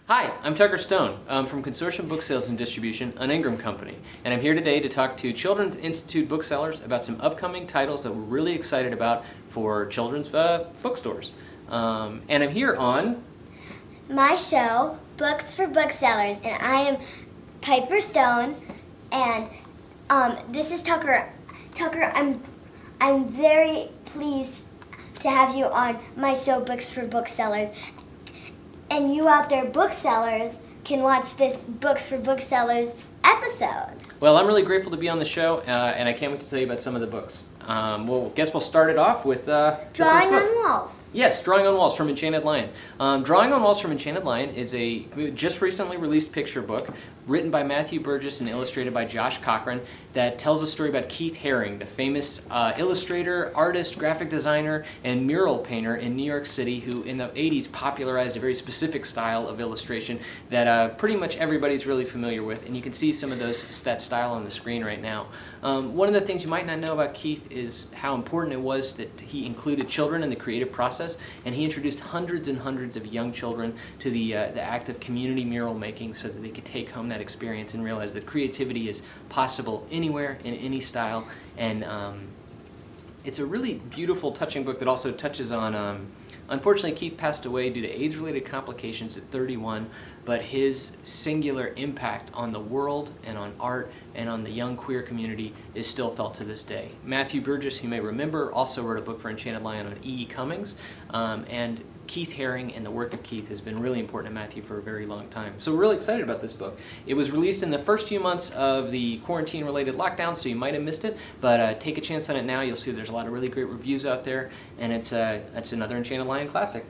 Hi, I'm Tucker Stone from Consortium Booksellers and Distribution, an Ingram company, and I'm here today to talk to Children's Institute booksellers about some upcoming titles that we're really excited about for children's bookstores. And I'm here on my show, Books for Booksellers, and I am Piper Stone, and this is Tucker. Tucker, I'm very pleased to have you on my show, Books for Booksellers. And you out there, booksellers, can watch this Books for Booksellers episode. Well, I'm really grateful to be on the show, and I can't wait to tell you about some of the books. Well, guess we'll start it off with Drawing on Walls. Yes, Drawing on Walls from Enchanted Lion. Drawing on Walls from Enchanted Lion is a just recently released picture book written by Matthew Burgess and illustrated by Josh Cochran that tells a story about Keith Haring, the famous illustrator, artist, graphic designer, and mural painter in New York City who in the 80s popularized a very specific style of illustration that pretty much everybody's really familiar with, and you can see some of that style on the screen right now. One of the things you might not know about Keith is how important it was that he included children in the creative process, and he introduced hundreds and hundreds of young children to the act of community mural making so that they could take home that experience and realize that creativity is possible anywhere, in any style, and it's a really beautiful, touching book that also touches on, unfortunately Keith passed away due to age-related complications at 31, but his singular impact on the world and on art and on the young queer community is still felt to this day. Matthew Burgess, you may remember, also wrote a book for Enchanted Lion on E.E. Cummings, and Keith Haring and the work of Keith has been really important to Matthew for a very long time. So we're really excited about this book. It was released in the first few months of the quarantine-related lockdown, so you might have missed it, but take a chance on it now. You'll see there's a lot of really great reviews out there, and it's another Enchanted Lion classic.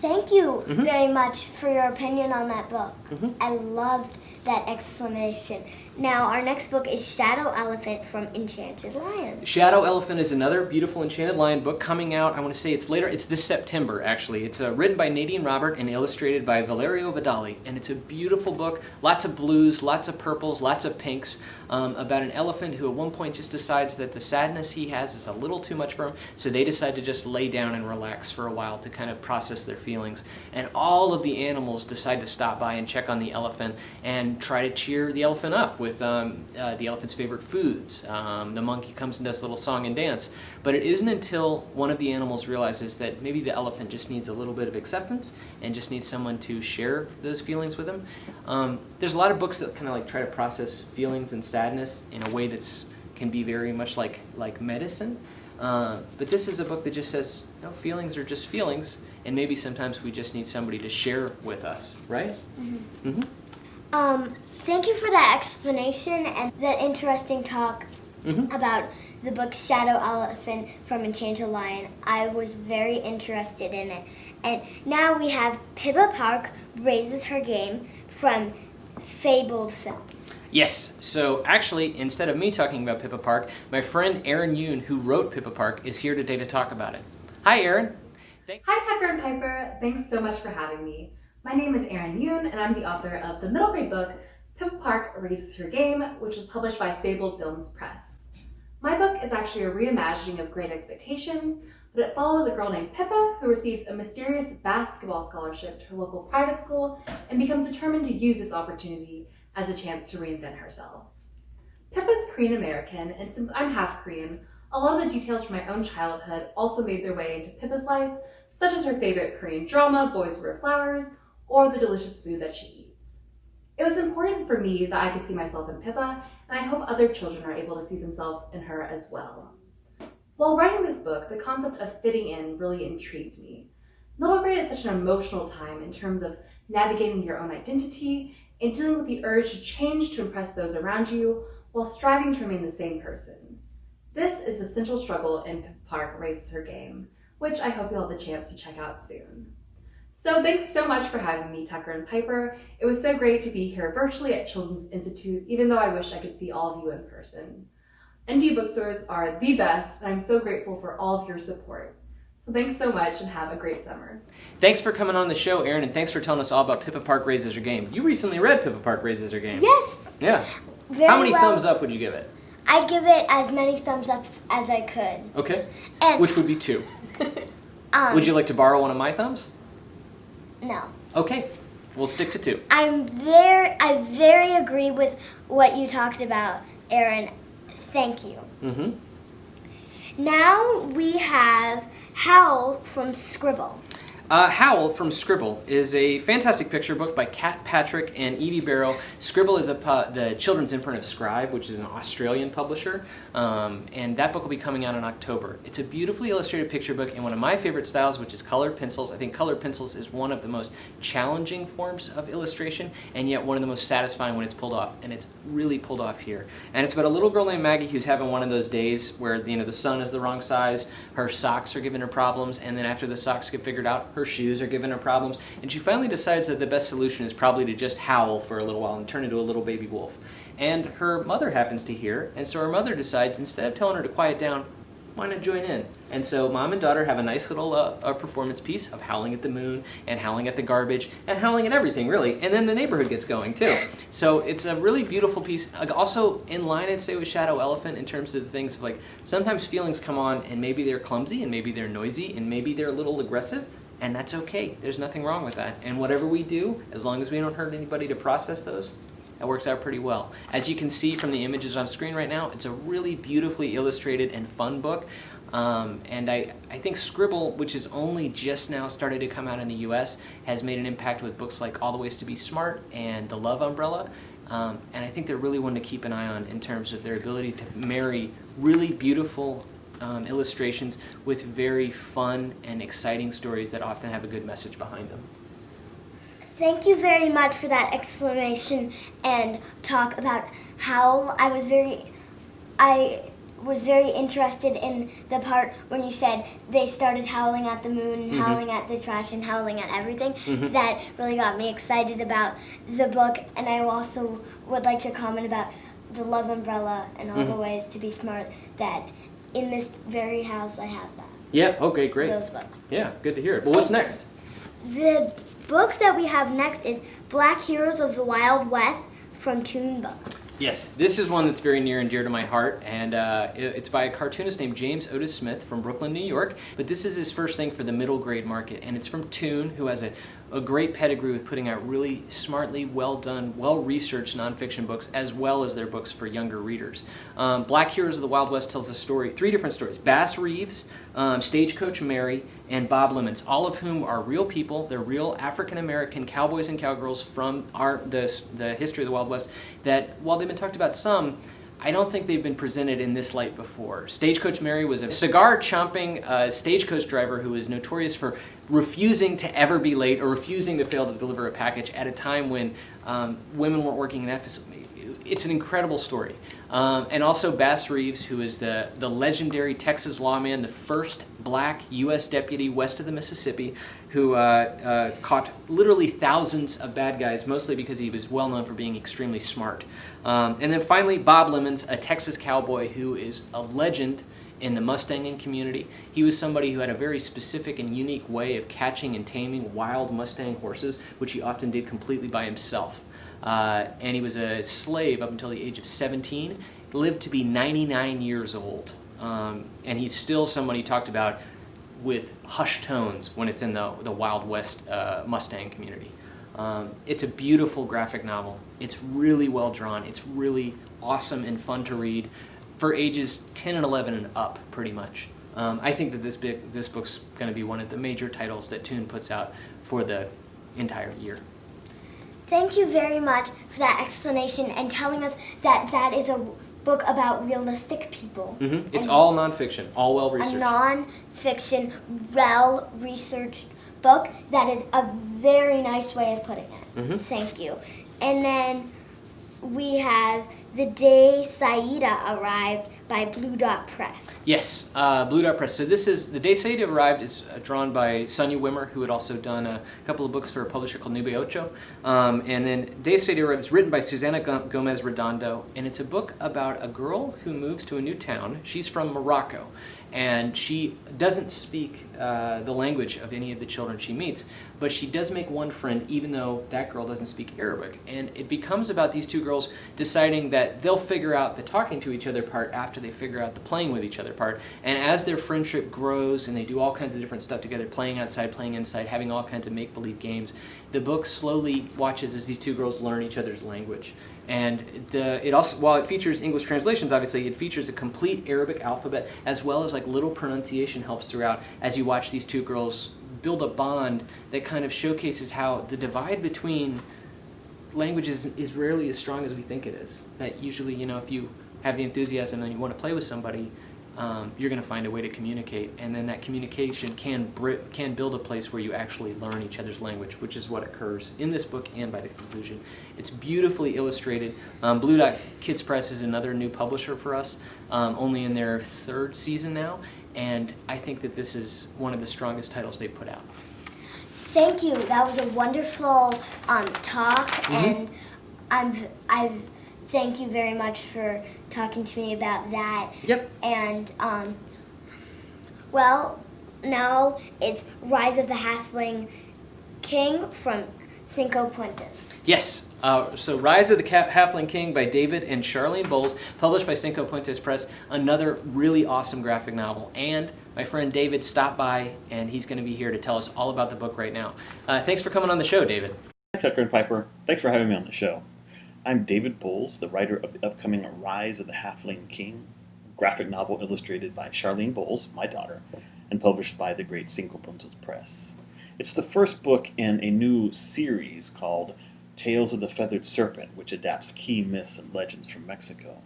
Thank you very much for your opinion on that book. I loved that explanation. Now, our next book is Shadow Elephant from Enchanted Lion. Shadow Elephant is another beautiful Enchanted Lion book coming out, I want to say it's this September, actually. It's written by Nadine Robert and illustrated by Valerio Vidali, and it's a beautiful book, lots of blues, lots of purples, lots of pinks, about an elephant who at one point just decides that the sadness he has is a little too much for him, so they decide to just lay down and relax for a while to kind of process their feelings. And all of the animals decide to stop by and check on the elephant and try to cheer the elephant up with the elephant's favorite foods. The monkey comes and does a little song and dance. But it isn't until one of the animals realizes that maybe the elephant just needs a little bit of acceptance and just needs someone to share those feelings with him. There's a lot of books that kind of like try to process feelings and sadness in a way that's can be very much like medicine. But this is a book that just says, no, feelings are just feelings, and maybe sometimes we just need somebody to share with us, right? Thank you for that explanation and that interesting talk about the book Shadow Elephant from Enchanted Lion. I was very interested in it. And now we have Pippa Park Raises Her Game from Fabled Films. Yes, so actually, instead of me talking about Pippa Park, my friend Erin Yoon, who wrote Pippa Park, is here today to talk about it. Hi, Erin. Hi, Tucker and Piper. Thanks so much for having me. My name is Erin Yoon, and I'm the author of the middle grade book, Pippa Park Raises Her Game, which was published by Fabled Films Press. My book is actually a reimagining of Great Expectations, but it follows a girl named Pippa who receives a mysterious basketball scholarship to her local private school and becomes determined to use this opportunity as a chance to reinvent herself. Pippa's Korean American, and since I'm half Korean, a lot of the details from my own childhood also made their way into Pippa's life, such as her favorite Korean drama, Boys Wear Flowers, or the delicious food that she eats. It was important for me that I could see myself in Pippa, and I hope other children are able to see themselves in her as well. While writing this book, the concept of fitting in really intrigued me. Middle grade is such an emotional time in terms of navigating your own identity and dealing with the urge to change to impress those around you while striving to remain the same person. This is the central struggle in Pippa Park Raises Her Game, which I hope you'll have the chance to check out soon. So thanks so much for having me, Tucker and Piper. It was so great to be here virtually at Children's Institute, even though I wish I could see all of you in person. NG bookstores are the best, and I'm so grateful for all of your support. So thanks so much, and have a great summer. Thanks for coming on the show, Erin, and thanks for telling us all about Pippa Park Raises Her Game. You recently read Pippa Park Raises Her Game. Yes. Yeah. How many thumbs up would you give it? I'd give it as many thumbs up as I could. Okay. And which would be 2. Would you like to borrow one of my thumbs? No. Okay. We'll stick to 2. I very agree with what you talked about, Aaron. Thank you. Mm-hmm. Now we have Howl from Scribble. Howl from Scribble is a fantastic picture book by Kat Patrick and Evie Barrow. Scribble is the children's imprint of Scribe, which is an Australian publisher, and that book will be coming out in October. It's a beautifully illustrated picture book in one of my favorite styles, which is colored pencils. I think colored pencils is one of the most challenging forms of illustration, and yet one of the most satisfying when it's pulled off, and it's really pulled off here. And it's about a little girl named Maggie who's having one of those days where the sun is the wrong size, her socks are giving her problems, and then after the socks get figured out, her shoes are giving her problems, and she finally decides that the best solution is probably to just howl for a little while and turn into a little baby wolf. And her mother happens to hear, and so her mother decides, instead of telling her to quiet down, why not join in? And so mom and daughter have a nice little performance piece of howling at the moon, and howling at the garbage, and howling at everything, really. And then the neighborhood gets going, too. So it's a really beautiful piece. Also in line, I'd say, with Shadow Elephant in terms of the things of, like, sometimes feelings come on, and maybe they're clumsy, and maybe they're noisy, and maybe they're a little aggressive, and that's okay. There's nothing wrong with that. And whatever we do, as long as we don't hurt anybody to process those, that works out pretty well. As you can see from the images on screen right now, it's a really beautifully illustrated and fun book. And I think Scribble, which has only just now started to come out in the US, has made an impact with books like All the Ways to Be Smart and The Love Umbrella. And I think they're really one to keep an eye on in terms of their ability to marry really beautiful illustrations with very fun and exciting stories that often have a good message behind them. Thank you very much for that explanation and talk about Howl. I was very interested in the part when you said they started howling at the moon, and howling at the trash, and howling at everything. That really got me excited about the book, and I also would like to comment about The Love Umbrella and All the Ways to Be Smart, that in this very house I have that. Yeah, okay, great. Those books. Yeah, good to hear it. Well, what's next? The book that we have next is Black Heroes of the Wild West from TOON Books. Yes, this is one that's very near and dear to my heart, and it's by a cartoonist named James Otis Smith from Brooklyn, New York, but this is his first thing for the middle grade market, and it's from TOON, who has a great pedigree with putting out really smartly, well done, well-researched nonfiction books, as well as their books for younger readers. Black Heroes of the Wild West tells three different stories. Bass Reeves, Stagecoach Mary, and Bob Lemons, all of whom are real people. They're real African-American cowboys and cowgirls from the history of the Wild West that, while they've been talked about some, I don't think they've been presented in this light before. Stagecoach Mary was a cigar-chomping stagecoach driver who was notorious for refusing to ever be late or refusing to fail to deliver a package at a time when women weren't working in Ephesus. It's an incredible story. And also Bass Reeves, who is the legendary Texas lawman, the first black U.S. deputy west of the Mississippi, who caught literally thousands of bad guys, mostly because he was well known for being extremely smart. And then finally, Bob Lemons, a Texas cowboy who is a legend in the Mustanging community. He was somebody who had a very specific and unique way of catching and taming wild Mustang horses, which he often did completely by himself. And he was a slave up until the age of 17, lived to be 99 years old. And he's still somebody talked about with hushed tones when it's in the Wild West Mustang community. It's a beautiful graphic novel. It's really well drawn. It's really awesome and fun to read for ages 10 and 11 and up, pretty much. I think that this book's going to be one of the major titles that TOON puts out for the entire year. Thank you very much for that explanation and telling us that that is a book about realistic people. It's all nonfiction, all well-researched. A non-fiction, well-researched book. That is a very nice way of putting it. Thank you. And then we have The Day Saida Arrived by Blue Dot Press. Yes, Blue Dot Press. So this is The Day Saida Arrived is drawn by Sonia Wimmer, who had also done a couple of books for a publisher called Nube Ocho. And then Day Saida Arrived is written by Susana Gomez Redondo, and it's a book about a girl who moves to a new town. She's from Morocco, and she doesn't speak the language of any of the children she meets, but she does make one friend, even though that girl doesn't speak Arabic. And it becomes about these two girls deciding that they'll figure out the talking to each other part after they figure out the playing with each other part. And as their friendship grows and they do all kinds of different stuff together, playing outside, playing inside, having all kinds of make-believe games, the book slowly watches as these two girls learn each other's language. And it also, while it features English translations, obviously, it features a complete Arabic alphabet, as well as like little pronunciation helps throughout as you watch these two girls build a bond that kind of showcases how the divide between languages is rarely as strong as we think it is. That usually, if you have the enthusiasm and you want to play with somebody, you're going to find a way to communicate, and then that communication can build a place where you actually learn each other's language, which is what occurs in this book and by the conclusion. It's beautifully illustrated. Blue Dot Kids Press is another new publisher for us, only in their 3rd season now, and I think that this is one of the strongest titles they've put out. Thank you. That was a wonderful talk, and I thank you very much for talking to me about that. Yep. And well, now it's Rise of the Halfling King from Cinco Puntos. Yes. So Rise of the Halfling King by David and Charlene Bowles, published by Cinco Puntos Press, another really awesome graphic novel. And my friend David stopped by, and he's going to be here to tell us all about the book right now. Thanks for coming on the show, David. Hi, Tucker and Piper. Thanks for having me on the show. I'm David Bowles, the writer of the upcoming Rise of the Halfling King, graphic novel illustrated by Charlene Bowles, my daughter, and published by the great Cinco Puntos Press. It's the first book in a new series called Tales of the Feathered Serpent, which adapts key myths and legends from Mexico.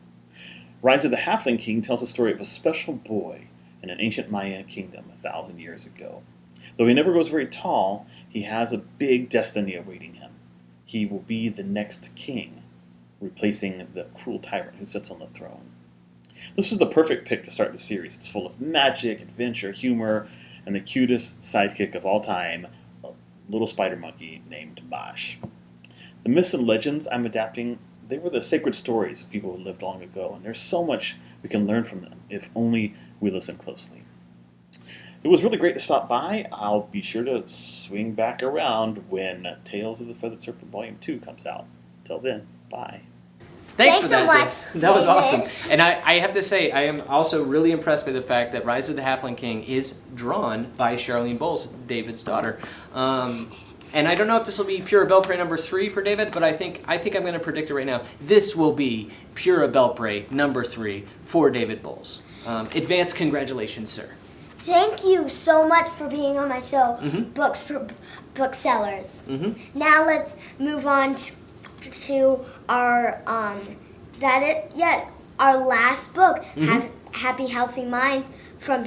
Rise of the Halfling King tells the story of a special boy in an ancient Mayan kingdom 1,000 years ago. Though he never grows very tall, he has a big destiny awaiting him. He will be the next king, replacing the cruel tyrant who sits on the throne. This is the perfect pick to start the series. It's full of magic, adventure, humor, and the cutest sidekick of all time, a little spider monkey named Bosh. The myths and legends I'm adapting, they were the sacred stories of people who lived long ago, and there's so much we can learn from them if only we listen closely. It was really great to stop by. I'll be sure to swing back around when Tales of the Feathered Serpent Volume 2 comes out. Till then, bye. Thanks for so that, much, Dave. That was David. awesome. And I have to say, I am also really impressed by the fact that Rise of the Halfling King is drawn by Charlene Bowles, David's daughter. And I don't know if this will be Pura Belpre number 3 for David, but I think I'm going to predict it right now. This will be Pura Belpre number 3 for David Bowles. Advance congratulations, sir. Thank you so much for being on my show, Books for Booksellers. Now let's move on to our our last book, Happy Healthy Minds from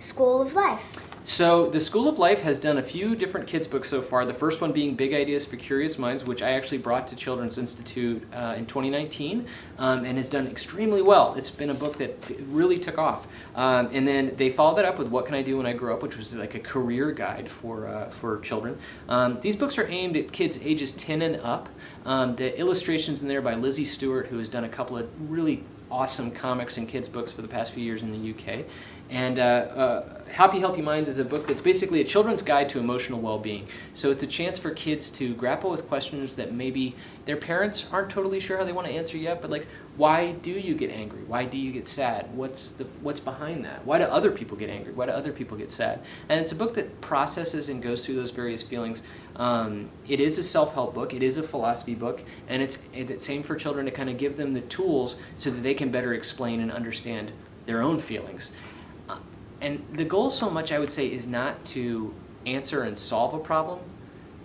School of Life. So the School of Life has done a few different kids books so far. The first one being Big Ideas for Curious Minds, which I actually brought to Children's Institute in 2019 and has done extremely well. It's been a book that really took off. And then they followed that up with What Can I Do When I Grow Up, which was like a career guide for children. These books are aimed at kids ages 10 and up. The illustrations in there by Lizzie Stewart, who has done a couple of really awesome comics and kids books for the past few years in the UK. And Happy Healthy Minds is a book that's basically a children's guide to emotional well-being. So it's a chance for kids to grapple with questions that maybe their parents aren't totally sure how they want to answer yet, but like, why do you get angry? Why do you get sad? What's behind that? Why do other people get angry? Why do other people get sad? And it's a book that processes and goes through those various feelings. It is a self-help book. It is a philosophy book, and it's aimed for children to kind of give them the tools so that they can better explain and understand their own feelings. And the goal so much, I would say, is not to answer and solve a problem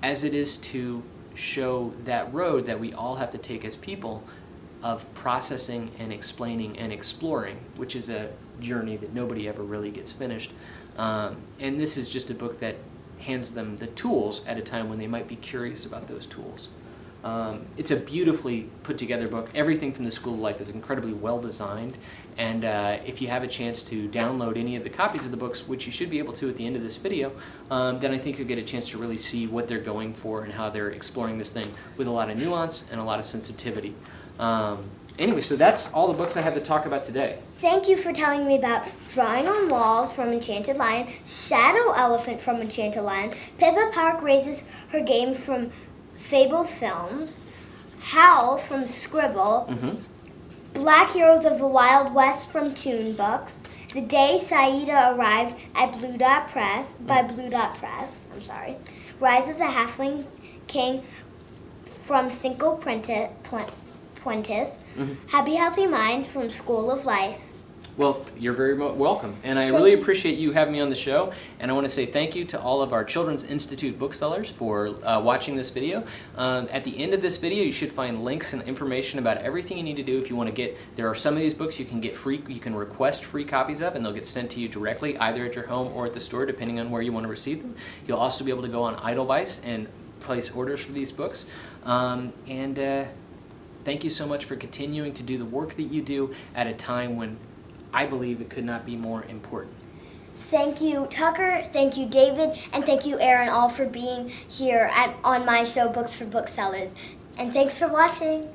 as it is to show that road that we all have to take as people of processing and explaining and exploring, which is a journey that nobody ever really gets finished. And this is just a book that hands them the tools at a time when they might be curious about those tools. It's a beautifully put together book. Everything from the School of Life is incredibly well designed, and if you have a chance to download any of the copies of the books, which you should be able to at the end of this video, then I think you'll get a chance to really see what they're going for and how they're exploring this thing with a lot of nuance and a lot of sensitivity. Anyway, so that's all the books I have to talk about today. Thank you for telling me about Drawing on Walls from Enchanted Lion, Shadow Elephant from Enchanted Lion, Pippa Park Raises Her Game from Fabled Films, Howl from Scribble, Black Heroes of the Wild West from TOON Books. The Day Saida Arrived at Blue Dot Press by Blue Dot Press. Rise of the Halfling King from Cinco Puntos. Happy Healthy Minds from School of Life. Well, you're very welcome, and I Thank really you. appreciate you having me on the show, and I want to say thank you to all of our Children's Institute booksellers for watching this video. At the end of this video, you should find links and information about everything you need to do if you want to get, there are some of these books you can get free, you can request free copies of, and they'll get sent to you directly, either at your home or at the store, depending on where you want to receive them. You'll also be able to go on Edelweiss and place orders for these books, thank you so much for continuing to do the work that you do at a time when I believe it could not be more important. Thank you, Tucker. Thank you, David. And thank you, Aaron, all for being here on my show, Books for Booksellers. And thanks for watching.